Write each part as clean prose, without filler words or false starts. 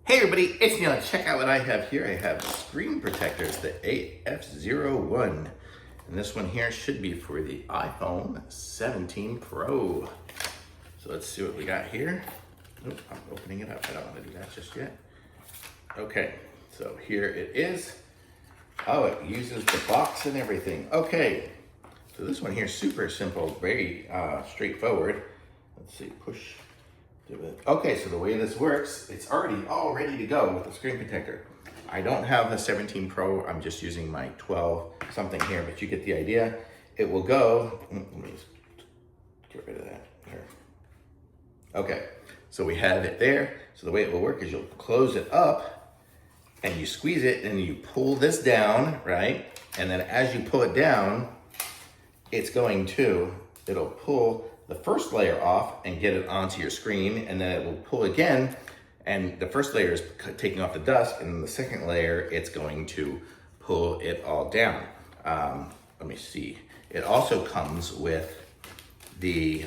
Hey everybody, it's Neil. Check out what I have here. I have screen protectors, the AF01. And this one here should be for the iPhone 17 Pro. So let's see what we got here. Nope, I'm opening it up. I don't want to do that just yet. Okay, so here it is. Oh, it uses the box and everything. Okay, so this one here is super simple, very straightforward. Let's see, push. Okay, so the way this works, it's already all ready to go with the screen protector. I don't have the 17 Pro, I'm just using my 12 something here, but you get the idea. It will go, let me just get rid of that here. Okay, so we have it there. So the way it will work is you'll close it up and you squeeze it and you pull this down, right? And then as you pull it down, it'll pull the first layer off and get it onto your screen, and then it will pull again, and the first layer is taking off the dust, and then the second layer, it's going to pull it all down. Let me see. It also comes with the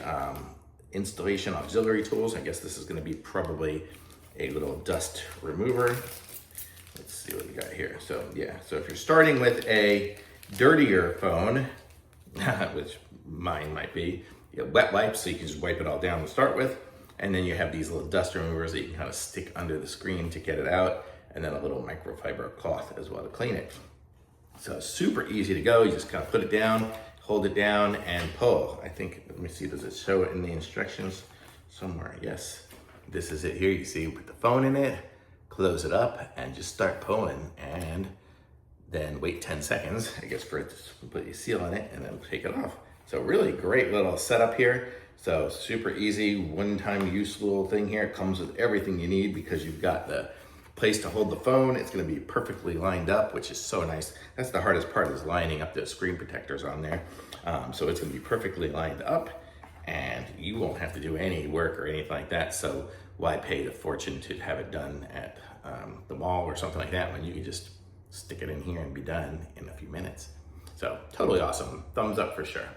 installation auxiliary tools. I guess this is gonna be probably a little dust remover. Let's see what we got here. So yeah, so if you're starting with a dirtier phone, which mine might be, you have wet wipes, so you can just wipe it all down to start with. And then you have these little dust removers that you can kind of stick under the screen to get it out, and then a little microfiber cloth as well to clean it. So super easy to go. You just kind of put it down, hold it down, and pull. I think, let me see, does it show it in the instructions somewhere? Yes, this is it here. You see, put the phone in it, close it up, and just start pulling, and then wait 10 seconds, I guess, for it to put your seal on it, and then take it off. So really great little setup here. So super easy, one-time use little thing here. It comes with everything you need because you've got the place to hold the phone. It's gonna be perfectly lined up, which is so nice. That's the hardest part, is lining up the screen protectors on there. So it's gonna be perfectly lined up, and you won't have to do any work or anything like that. So why pay the fortune to have it done at the mall or something like that when you can just stick it in here and be done in a few minutes. So totally awesome, thumbs up for sure.